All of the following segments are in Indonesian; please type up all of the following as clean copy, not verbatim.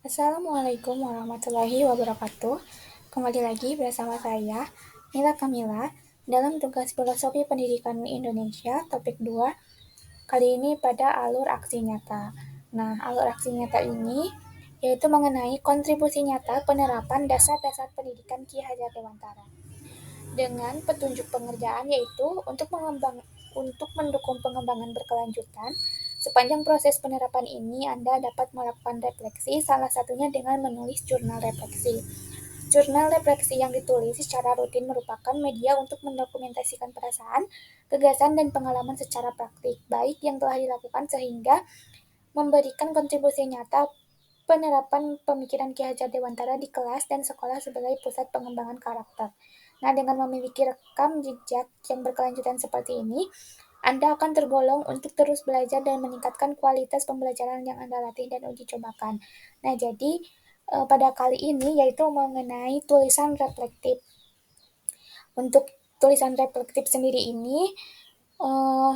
Assalamualaikum warahmatullahi wabarakatuh. Kembali lagi bersama saya, Mila Kamila, dalam tugas Filosofi Pendidikan Indonesia, topik 2, kali ini pada alur aksi nyata. Nah, alur aksi nyata ini yaitu mengenai kontribusi nyata penerapan dasar-dasar pendidikan Ki Hajar Dewantara. Dengan petunjuk pengerjaan yaitu untuk mendukung pengembangan berkelanjutan. Sepanjang proses penerapan ini, Anda dapat melakukan refleksi, salah satunya dengan menulis jurnal refleksi. Jurnal refleksi yang ditulis secara rutin merupakan media untuk mendokumentasikan perasaan, gagasan, dan pengalaman secara praktik, baik yang telah dilakukan sehingga memberikan kontribusi nyata penerapan pemikiran Ki Hajar Dewantara di kelas dan sekolah sebagai pusat pengembangan karakter. Nah, dengan memiliki rekam jejak yang berkelanjutan seperti ini, Anda akan tergolong untuk terus belajar dan meningkatkan kualitas pembelajaran yang Anda latih dan uji cobakan. Nah, jadi pada kali ini yaitu mengenai tulisan reflektif. Untuk tulisan reflektif sendiri ini eh,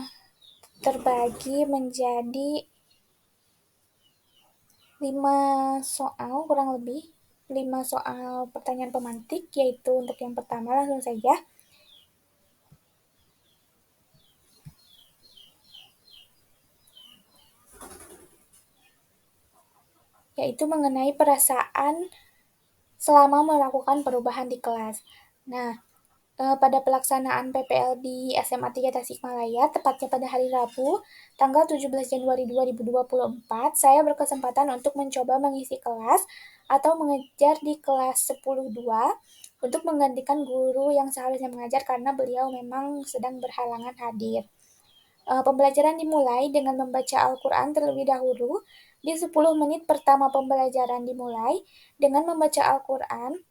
terbagi menjadi 5 soal kurang lebih. 5 soal pertanyaan pemantik, yaitu untuk yang pertama langsung saja. Yaitu mengenai perasaan selama melakukan perubahan di kelas. Nah, pada pelaksanaan PPL di SMA 3 Tasikmalaya, tepatnya pada hari Rabu, tanggal 17 Januari 2024, saya berkesempatan untuk mencoba mengisi kelas atau mengejar di kelas 10.2 untuk menggantikan guru yang seharusnya mengajar karena beliau memang sedang berhalangan hadir. Pembelajaran dimulai dengan membaca Al-Quran terlebih dahulu. Di 10 menit pertama pembelajaran dimulai dengan membaca Al-Quran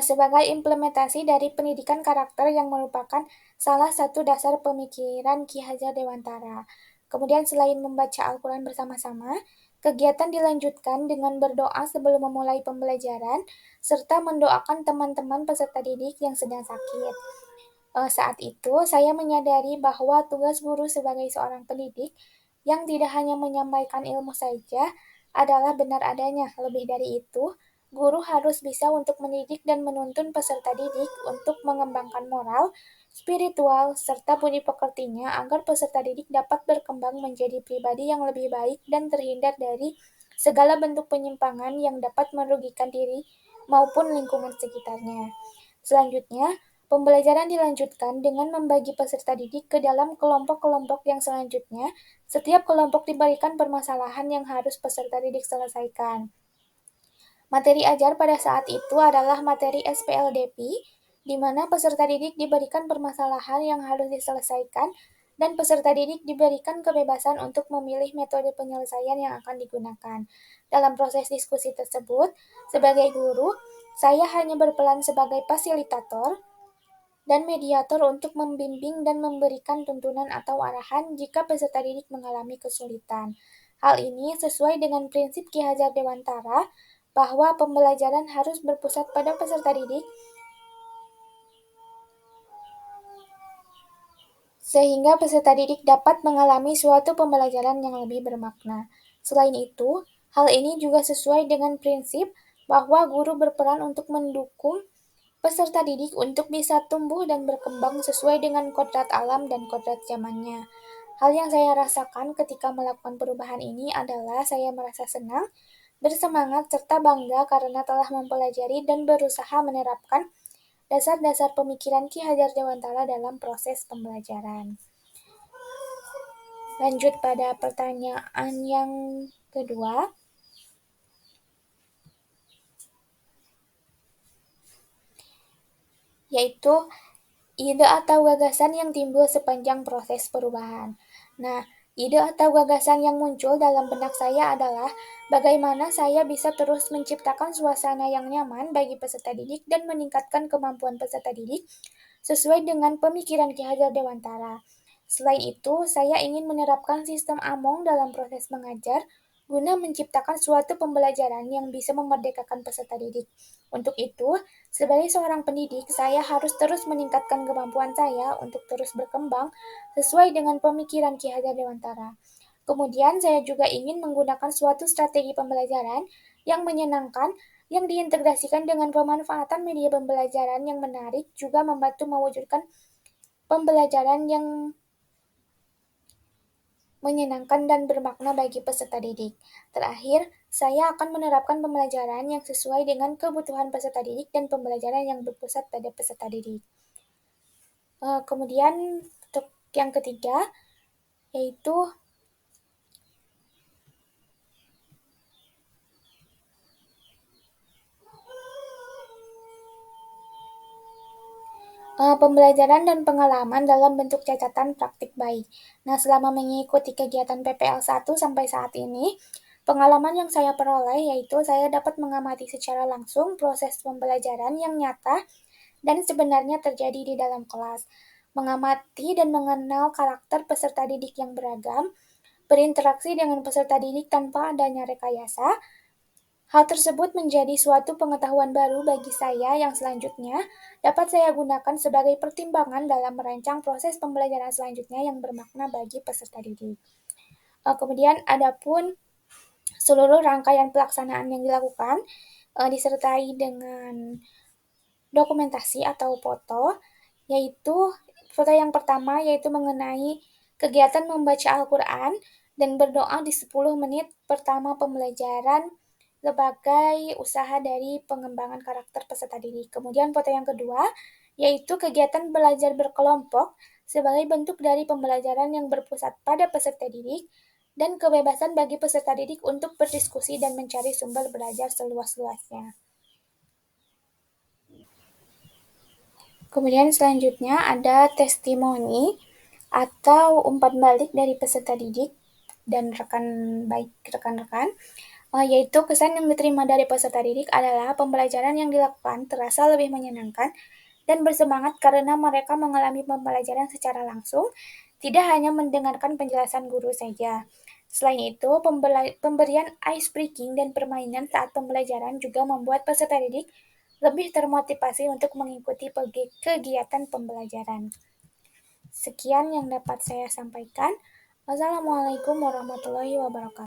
sebagai implementasi dari pendidikan karakter yang merupakan salah satu dasar pemikiran Ki Hajar Dewantara. Kemudian selain membaca Al-Quran bersama-sama, kegiatan dilanjutkan dengan berdoa sebelum memulai pembelajaran, serta mendoakan teman-teman peserta didik yang sedang sakit. Saat itu, saya menyadari bahwa tugas guru sebagai seorang pendidik yang tidak hanya menyampaikan ilmu saja adalah benar adanya. Lebih dari itu, guru harus bisa untuk mendidik dan menuntun peserta didik untuk mengembangkan moral, spiritual, serta budi pekertinya agar peserta didik dapat berkembang menjadi pribadi yang lebih baik dan terhindar dari segala bentuk penyimpangan yang dapat merugikan diri maupun lingkungan sekitarnya. Selanjutnya, pembelajaran dilanjutkan dengan membagi peserta didik ke dalam kelompok-kelompok yang selanjutnya. Setiap kelompok diberikan permasalahan yang harus peserta didik selesaikan. Materi ajar pada saat itu adalah materi SPLDP, di mana peserta didik diberikan permasalahan yang harus diselesaikan dan peserta didik diberikan kebebasan untuk memilih metode penyelesaian yang akan digunakan. Dalam proses diskusi tersebut, sebagai guru, saya hanya berperan sebagai fasilitator dan mediator untuk membimbing dan memberikan tuntunan atau arahan jika peserta didik mengalami kesulitan. Hal ini sesuai dengan prinsip Ki Hajar Dewantara bahwa pembelajaran harus berpusat pada peserta didik sehingga peserta didik dapat mengalami suatu pembelajaran yang lebih bermakna. Selain itu, hal ini juga sesuai dengan prinsip bahwa guru berperan untuk mendukung peserta didik untuk bisa tumbuh dan berkembang sesuai dengan kodrat alam dan kodrat zamannya. Hal yang saya rasakan ketika melakukan perubahan ini adalah saya merasa senang, bersemangat, serta bangga karena telah mempelajari dan berusaha menerapkan dasar-dasar pemikiran Ki Hajar Dewantara dalam proses pembelajaran. Lanjut pada pertanyaan yang kedua, yaitu ide atau gagasan yang timbul sepanjang proses perubahan. Nah, ide atau gagasan yang muncul dalam benak saya adalah bagaimana saya bisa terus menciptakan suasana yang nyaman bagi peserta didik dan meningkatkan kemampuan peserta didik sesuai dengan pemikiran Ki Hajar Dewantara. Selain itu, saya ingin menerapkan sistem AMONG dalam proses mengajar guna menciptakan suatu pembelajaran yang bisa memerdekakan peserta didik. Untuk itu, sebagai seorang pendidik, saya harus terus meningkatkan kemampuan saya untuk terus berkembang sesuai dengan pemikiran Ki Hajar Dewantara. Kemudian saya juga ingin menggunakan suatu strategi pembelajaran yang menyenangkan, yang diintegrasikan dengan pemanfaatan media pembelajaran yang menarik, juga membantu mewujudkan pembelajaran yang menyenangkan dan bermakna bagi peserta didik. Terakhir, saya akan menerapkan pembelajaran yang sesuai dengan kebutuhan peserta didik dan pembelajaran yang berpusat pada peserta didik. Kemudian untuk yang ketiga, yaitu pembelajaran dan pengalaman dalam bentuk catatan praktik baik. Nah, selama mengikuti kegiatan PPL 1 sampai saat ini, pengalaman yang saya peroleh yaitu saya dapat mengamati secara langsung proses pembelajaran yang nyata dan sebenarnya terjadi di dalam kelas, mengamati dan mengenal karakter peserta didik yang beragam, berinteraksi dengan peserta didik tanpa adanya rekayasa. Hal tersebut menjadi suatu pengetahuan baru bagi saya yang selanjutnya dapat saya gunakan sebagai pertimbangan dalam merancang proses pembelajaran selanjutnya yang bermakna bagi peserta didik. Kemudian adapun seluruh rangkaian pelaksanaan yang dilakukan disertai dengan dokumentasi atau foto, yaitu foto yang pertama yaitu mengenai kegiatan membaca Al-Quran dan berdoa di 10 menit pertama pembelajaran sebagai usaha dari pengembangan karakter peserta didik. Kemudian foto yang kedua yaitu kegiatan belajar berkelompok sebagai bentuk dari pembelajaran yang berpusat pada peserta didik dan kebebasan bagi peserta didik untuk berdiskusi dan mencari sumber belajar seluas-luasnya. Kemudian selanjutnya ada testimoni atau umpan balik dari peserta didik dan rekan-rekan, yaitu kesan yang diterima dari peserta didik adalah pembelajaran yang dilakukan terasa lebih menyenangkan dan bersemangat karena mereka mengalami pembelajaran secara langsung, tidak hanya mendengarkan penjelasan guru saja. Selain itu, pemberian ice breaking dan permainan saat pembelajaran juga membuat peserta didik lebih termotivasi untuk mengikuti kegiatan pembelajaran. Sekian yang dapat saya sampaikan. Wassalamualaikum warahmatullahi wabarakatuh.